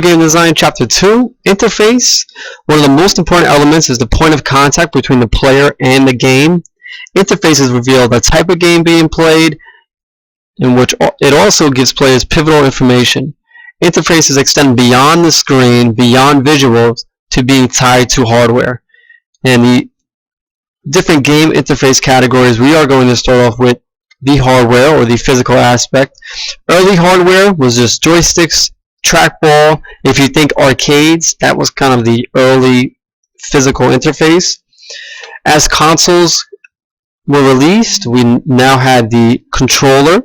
Game Design Chapter 2, Interface. One of the most important elements is the point of contact between the player and the game. Interfaces reveal the type of game being played, in which it also gives players pivotal information. Interfaces extend beyond the screen, beyond visuals, to being tied to hardware. And the different game interface categories, we are going to start off with the hardware, or the physical aspect. Early hardware was just joysticks, trackball. If you think arcades, that was kind of the early physical interface. As consoles were released, we now had the controller,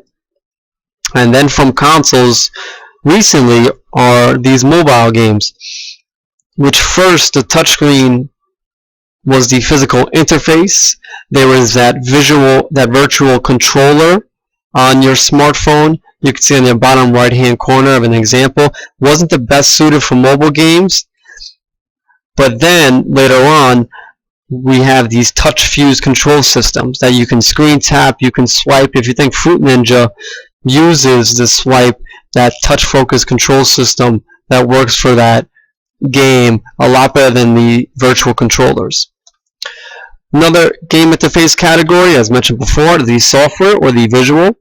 and then from consoles recently are these mobile games, which first the touchscreen was the physical interface. There was that virtual controller on your smartphone. You can see on the bottom right hand corner of an example. Wasn't the best suited for mobile games, but then later on we have these touch fused control systems that you can screen tap, you can swipe. If you think Fruit Ninja uses the swipe, that touch focus control system that works for that game a lot better than the virtual controllers. Another game interface category, as mentioned before, the software or the visual.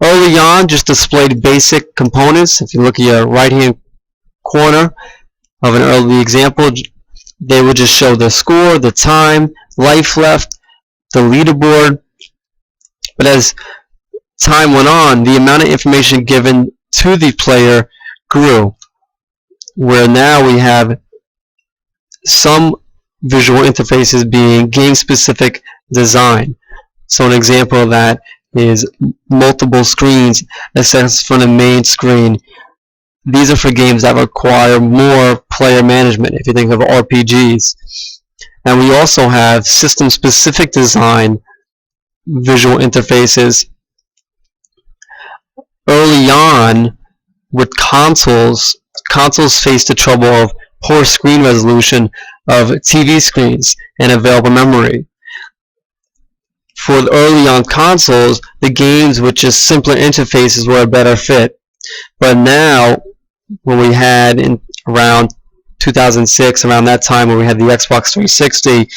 Early on, just displayed basic components. If you look at your right hand corner of an early example, they would just show the score, the time, life left, the leaderboard. But as time went on, the amount of information given to the player grew, where now we have some visual interfaces being game-specific design. So an example of that is multiple screens accessed from the main screen. These are for games that require more player management, if you think of RPGs. And we also have system-specific design visual interfaces. Early on, with consoles faced the trouble of poor screen resolution of TV screens and available memory. For the early on consoles, the games with just simpler interfaces were a better fit. But now, when we had in around 2006, around that time when we had the Xbox 360,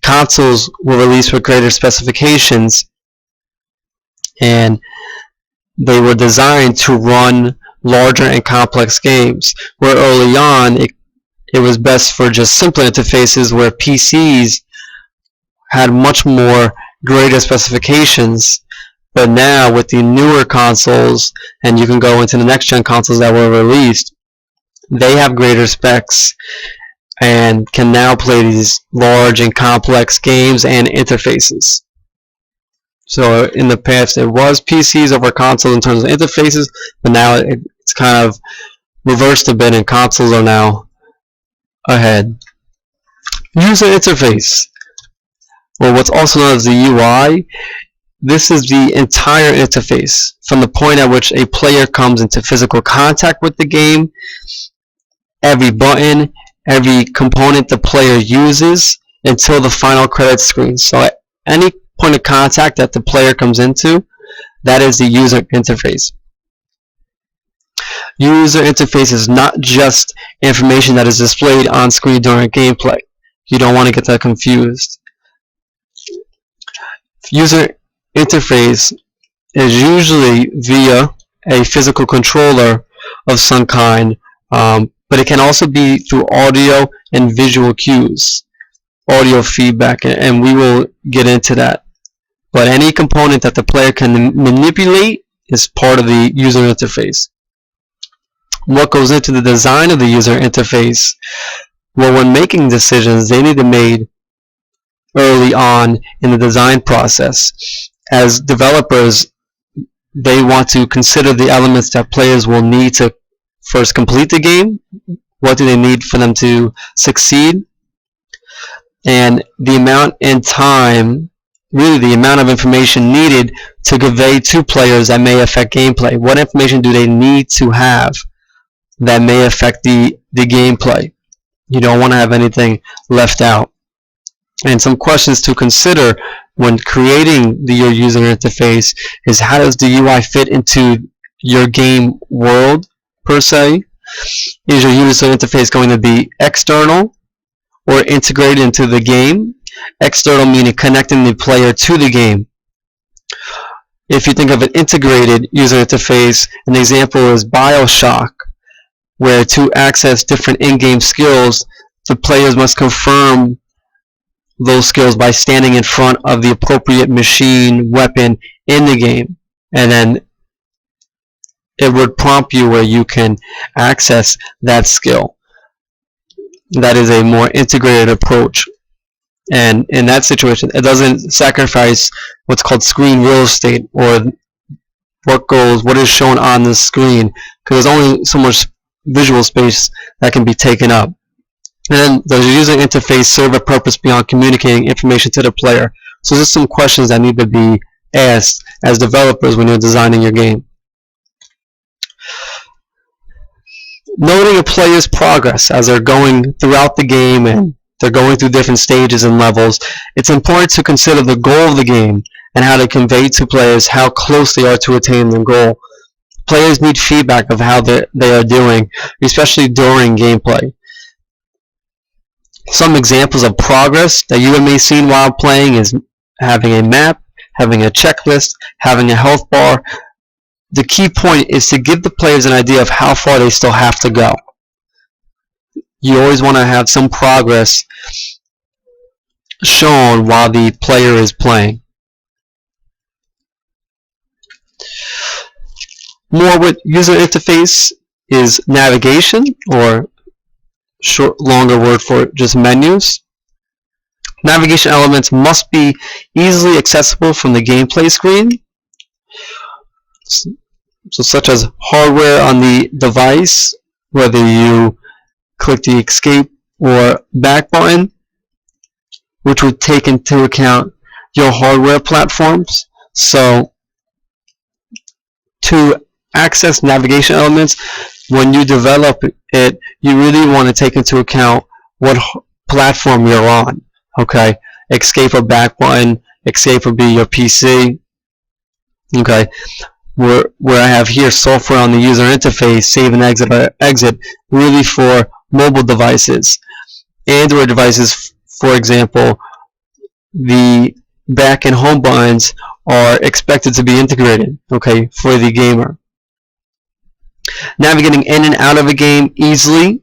consoles were released with greater specifications, and they were designed to run larger and complex games, where early on it was best for just simpler interfaces, where PCs had much more greater specifications. But now with the newer consoles, and you can go into the next gen consoles that were released, they have greater specs and can now play these large and complex games and interfaces. So in the past it was PCs over consoles in terms of interfaces, but now it's kind of reversed a bit, and consoles are now ahead. User interface, or what's also known as the UI. This is the entire interface from the point at which a player comes into physical contact with the game. Every button, every component the player uses until the final credits screen. So at any point of contact that the player comes into, that is the user interface. User interface is not just information that is displayed on screen during gameplay. You don't want to get that confused. User interface is usually via a physical controller of some kind, but it can also be through audio and visual cues, audio feedback, and we will get into that. But any component that the player can manipulate is part of the user interface. What goes into the design of the user interface? Well, when making decisions, they need to be made early on in the design process. As developers, they want to consider the elements that players will need to first complete the game. What do they need for them to succeed? And the amount and time, really the amount of information needed to convey to players that may affect gameplay. What information do they need to have that may affect the gameplay? You don't want to have anything left out. And some questions to consider when creating your user interface is, how does the UI fit into your game world per se? Is your user interface going to be external or integrated into the game? External meaning connecting the player to the game. If you think of an integrated user interface, an example is BioShock, where to access different in-game skills, the players must confirm those skills by standing in front of the appropriate machine weapon in the game, and then it would prompt you where you can access that skill. That is a more integrated approach, and in that situation it doesn't sacrifice what's called screen real estate, or what is shown on the screen, because there's only so much visual space that can be taken up. And then does your user interface serve a purpose beyond communicating information to the player? So there's some questions that need to be asked as developers when you're designing your game. Noting a player's progress as they're going throughout the game and they're going through different stages and levels, it's important to consider the goal of the game and how to convey to players how close they are to attain the goal. Players need feedback of how they are doing, especially during gameplay. Some examples of progress that you may have seen while playing is having a map, having a checklist, having a health bar. The key point is to give the players an idea of how far they still have to go. You always want to have some progress shown while the player is playing. More with user interface is navigation, or longer word for just menus. Navigation elements must be easily accessible from the gameplay screen, so such as hardware on the device, whether you click the escape or back button, which would take into account your hardware platforms. So to access navigation elements, when you develop it, you really want to take into account what platform you're on. Okay, escape or back button. Escape would be your PC. Okay, where I have here software on the user interface, save and exit, really for mobile devices. Android devices, for example, the back and home buttons are expected to be integrated, okay, for the gamer. Navigating in and out of a game easily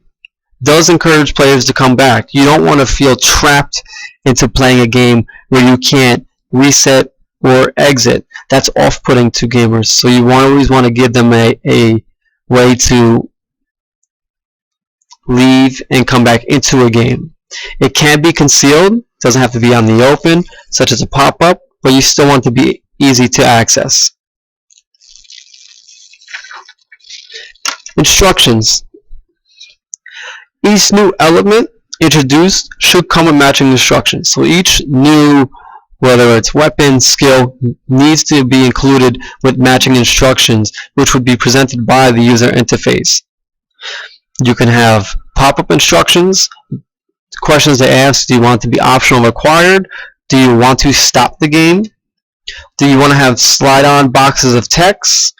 does encourage players to come back. You don't want to feel trapped into playing a game where you can't reset or exit. That's off-putting to gamers. So you always want to give them a way to leave and come back into a game. It can be concealed. It doesn't have to be on the open, such as a pop-up, but you still want it to be easy to access. Instructions. Each new element introduced should come with matching instructions. So each new, whether it's weapon, skill, needs to be included with matching instructions, which would be presented by the user interface. You can have pop-up instructions, questions to ask: do you want it to be optional or required? Do you want to stop the game? Do you want to have slide-on boxes of text?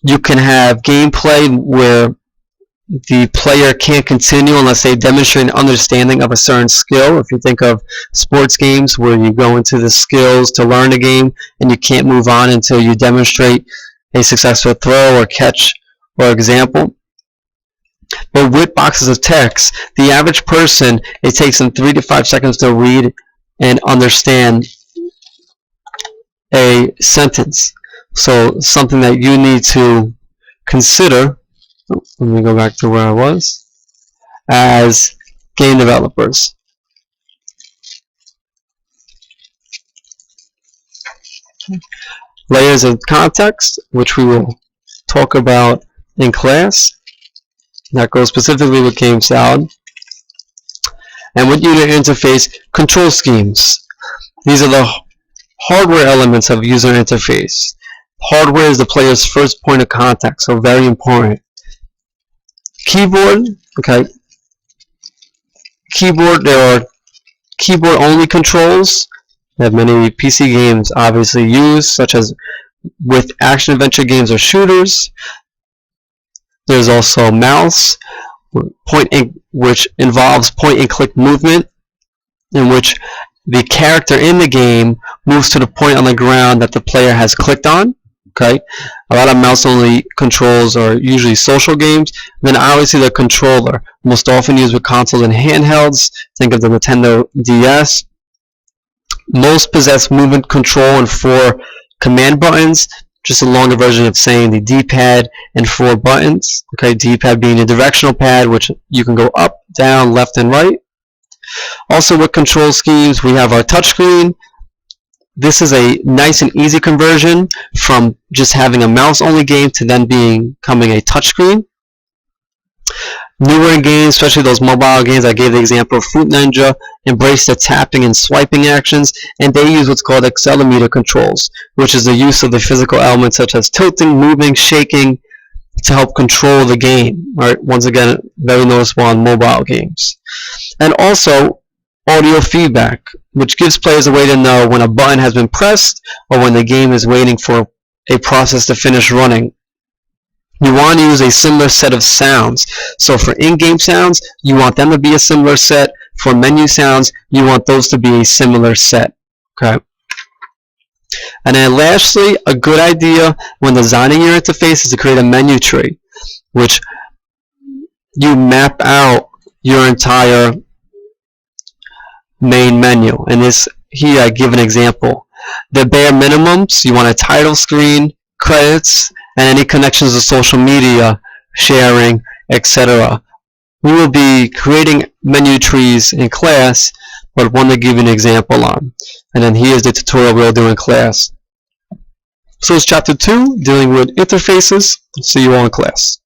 You can have gameplay where the player can't continue unless they demonstrate an understanding of a certain skill. If you think of sports games where you go into the skills to learn the game and you can't move on until you demonstrate a successful throw or catch or example. But with boxes of text, the average person, it takes them 3 to 5 seconds to read and understand a sentence. So something that you need to consider, let me go back to where I was, as game developers. Layers of context, which we will talk about in class. That goes specifically with GameSalad. And with user interface, control schemes. These are the hardware elements of user interface. Hardware is the player's first point of contact, so very important. Keyboard, okay. Keyboard, there are keyboard-only controls that many PC games obviously use, such as with action-adventure games or shooters. There's also mouse, which involves point and click movement, in which the character in the game moves to the point on the ground that the player has clicked on. Okay, a lot of mouse-only controls are usually social games. Then obviously the controller, most often used with consoles and handhelds. Think of the Nintendo DS. Most possess movement control and 4 command buttons, just a longer version of saying the D-pad and 4 buttons. Okay, D-pad being a directional pad, which you can go up, down, left, and right. Also with control schemes, we have our touchscreen. This is a nice and easy conversion from just having a mouse-only game to then becoming a touchscreen. Newer games, especially those mobile games, I gave the example of Fruit Ninja, embrace the tapping and swiping actions, and they use what's called accelerometer controls, which is the use of the physical elements such as tilting, moving, shaking to help control the game. Right? Once again, very noticeable on mobile games. And also, audio feedback, which gives players a way to know when a button has been pressed or when the game is waiting for a process to finish running. You want to use a similar set of sounds. So for in-game sounds, you want them to be a similar set. For menu sounds, you want those to be a similar set. Okay. And then lastly, a good idea when designing your interface is to create a menu tree, which you map out your entire main menu. And this here I give an example. The bare minimums, you want a title screen, credits, and any connections to social media, sharing, etc. We will be creating menu trees in class, but one to give you an example on. And then here's the tutorial we'll do in class. So it's chapter 2, dealing with interfaces. See you all in class.